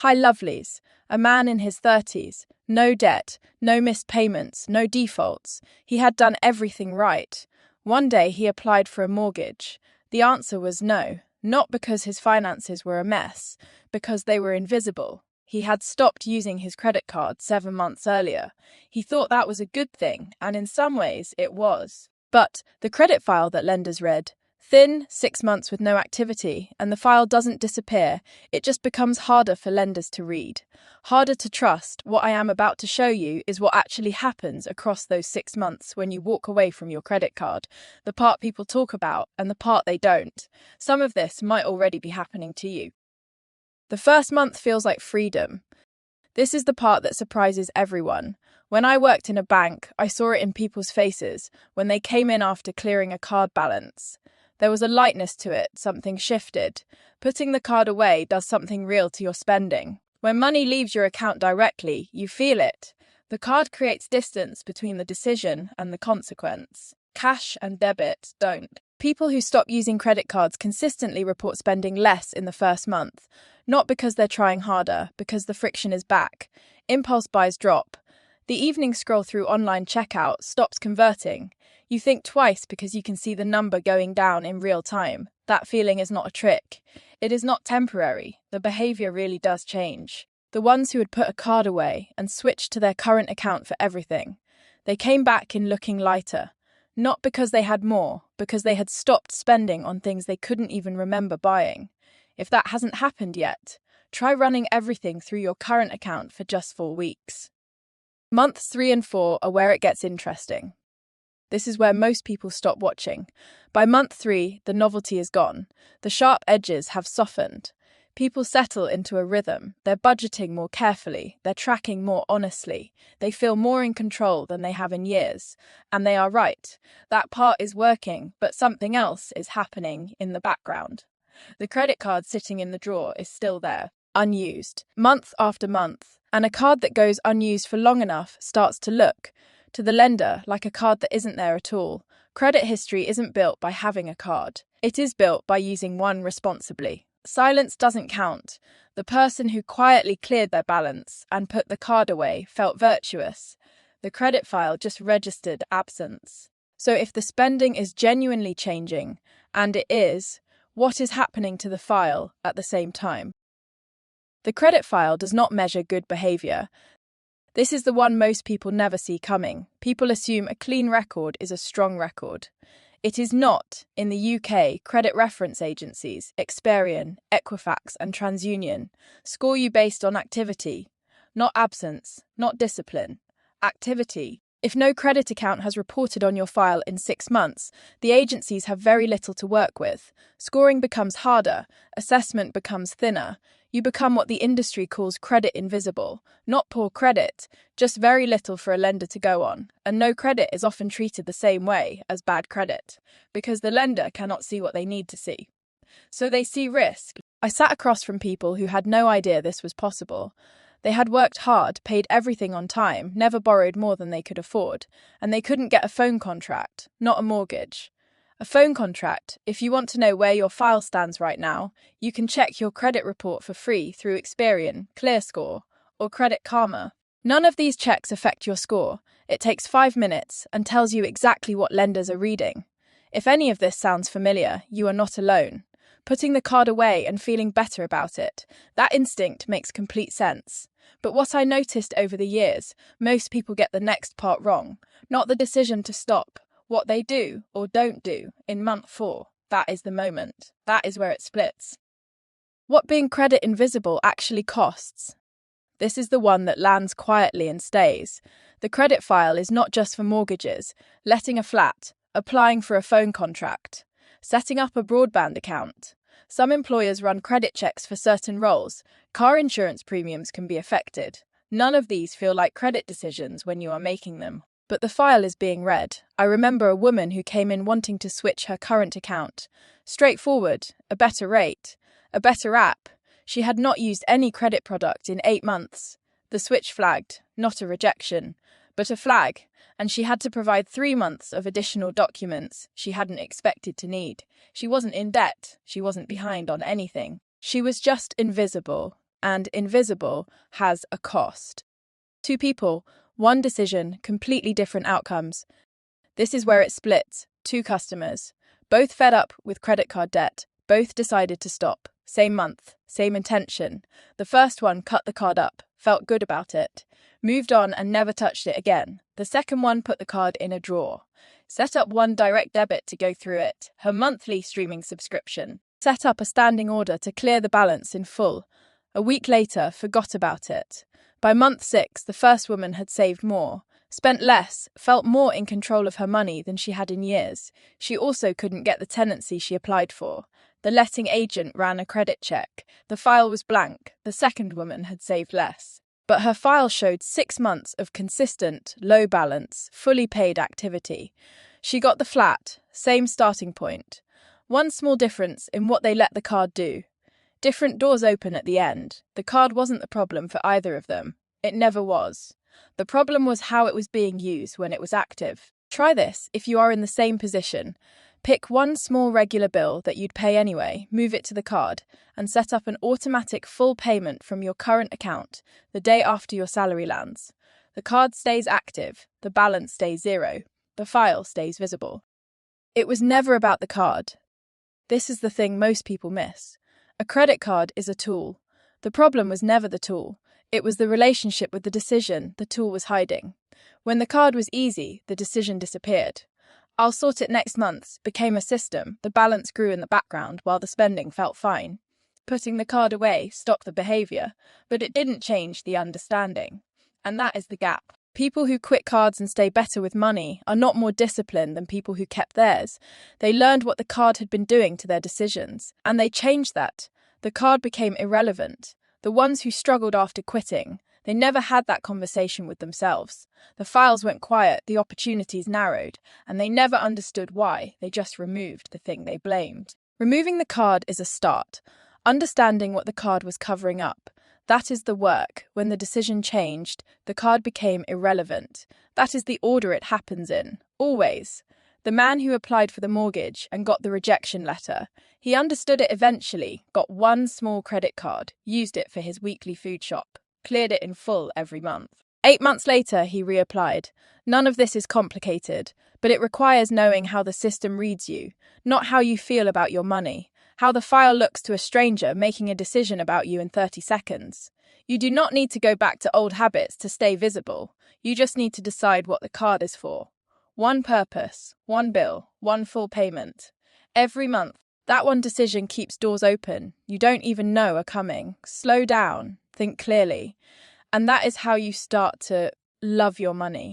Hi, lovelies. A man in his 30s. No debt, no missed payments, no defaults. He had done everything right. One day he applied for a mortgage. The answer was no, not because his finances were a mess, because they were invisible. He had stopped using his credit card 7 months earlier. He thought that was a good thing, and in some ways it was. But the credit file that lenders read, thin, 6 months with no activity, and the file doesn't disappear. It just becomes harder for lenders to read. Harder to trust. What I am about to show you is what actually happens across those 6 months when you walk away from your credit card. The part people talk about and the part they don't. Some of this might already be happening to you. The first month feels like freedom. This is the part that surprises everyone. When I worked in a bank, I saw it in people's faces when they came in after clearing a card balance. There was a lightness to it, something shifted. Putting the card away does something real to your spending. When money leaves your account directly, you feel it. The card creates distance between the decision and the consequence. Cash and debit don't. People who stop using credit cards consistently report spending less in the first month. Not because they're trying harder, because the friction is back. Impulse buys drop. The evening scroll through online checkout stops converting. You think twice because you can see the number going down in real time. That feeling is not a trick. It is not temporary. The behavior really does change. The ones who had put a card away and switched to their current account for everything, they came back in looking lighter. Not because they had more, because they had stopped spending on things they couldn't even remember buying. If that hasn't happened yet, try running everything through your current account for just 4 weeks. Months 3 and 4 are where it gets interesting. This is where most people stop watching. By month 3, the novelty is gone. The sharp edges have softened. People settle into a rhythm. They're budgeting more carefully. They're tracking more honestly. They feel more in control than they have in years. And they are right. That part is working, but something else is happening in the background. The credit card sitting in the drawer is still there, unused, month after month. And a card that goes unused for long enough starts to look, to the lender, like a card that isn't there at all. Credit history isn't built by having a card. It is built by using one responsibly. Silence doesn't count. The person who quietly cleared their balance and put the card away felt virtuous. The credit file just registered absence. So if the spending is genuinely changing, and it is, what is happening to the file at the same time? The credit file does not measure good behavior. This is the one most people never see coming. People assume a clean record is a strong record. It is not. In the UK, credit reference agencies, Experian, Equifax and TransUnion, score you based on activity, not absence, not discipline. Activity. If no credit account has reported on your file in 6 months, the agencies have very little to work with. Scoring becomes harder, assessment becomes thinner. You become what the industry calls credit invisible. Not poor credit, just very little for a lender to go on. And no credit is often treated the same way as bad credit, because the lender cannot see what they need to see. So they see risk. I sat across from people who had no idea this was possible. They had worked hard, paid everything on time, never borrowed more than they could afford, and they couldn't get a phone contract, not a mortgage. A phone contract, if you want to know where your file stands right now, you can check your credit report for free through Experian, ClearScore, or Credit Karma. None of these checks affect your score. It takes 5 minutes and tells you exactly what lenders are reading. If any of this sounds familiar, you are not alone. Putting the card away and feeling better about it, that instinct makes complete sense. But what I noticed over the years, most people get the next part wrong, not the decision to stop. What they do or don't do in month 4, that is the moment. That is where it splits. What being credit invisible actually costs. This is the one that lands quietly and stays. The credit file is not just for mortgages, letting a flat, applying for a phone contract, setting up a broadband account. Some employers run credit checks for certain roles. Car insurance premiums can be affected. None of these feel like credit decisions when you are making them. But the file is being read. I remember a woman who came in wanting to switch her current account. Straightforward, a better rate, a better app. She had not used any credit product in 8 months. The switch flagged, not a rejection, but a flag, and she had to provide 3 months of additional documents she hadn't expected to need. She wasn't in debt. She wasn't behind on anything. She was just invisible. and invisible has a cost. Two people, one decision, completely different outcomes. This is where it splits. Two customers, both fed up with credit card debt, both decided to stop. Same month, same intention. The first one cut the card up, felt good about it, moved on and never touched it again. The second one put the card in a drawer, set up one direct debit to go through it, her monthly streaming subscription, set up a standing order to clear the balance in full. A week later, forgot about it. By month 6, the first woman had saved more, spent less, felt more in control of her money than she had in years. She also couldn't get the tenancy she applied for. The letting agent ran a credit check. The file was blank. The second woman had saved less. But her file showed 6 months of consistent, low balance, fully paid activity. She got the flat, same starting point. One small difference in what they let the card do. Different doors open at the end. The card wasn't the problem for either of them. It never was. The problem was how it was being used when it was active. Try this if you are in the same position. Pick one small regular bill that you'd pay anyway, move it to the card, and set up an automatic full payment from your current account the day after your salary lands. The card stays active, the balance stays zero, the file stays visible. It was never about the card. This is the thing most people miss. A credit card is a tool. The problem was never the tool. It was the relationship with the decision the tool was hiding. When the card was easy, the decision disappeared. I'll sort it next month became a system. The balance grew in the background while the spending felt fine. Putting the card away stopped the behavior, but it didn't change the understanding. And that is the gap. People who quit cards and stay better with money are not more disciplined than people who kept theirs. They learned what the card had been doing to their decisions, and they changed that. The card became irrelevant. The ones who struggled after quitting, they never had that conversation with themselves. The files went quiet, the opportunities narrowed, and they never understood why. They just removed the thing they blamed. Removing the card is a start. Understanding what the card was covering up. That is the work. When the decision changed, the card became irrelevant. That is the order it happens in. Always. The man who applied for the mortgage and got the rejection letter, he understood it eventually, got one small credit card, used it for his weekly food shop, cleared it in full every month. 8 months later, he reapplied. None of this is complicated, but it requires knowing how the system reads you, not how you feel about your money, how the file looks to a stranger making a decision about you in 30 seconds. You do not need to go back to old habits to stay visible. You just need to decide what the card is for. One purpose, one bill, one full payment. Every month, that one decision keeps doors open you don't even know are coming. Slow down, think clearly. And that is how you start to love your money.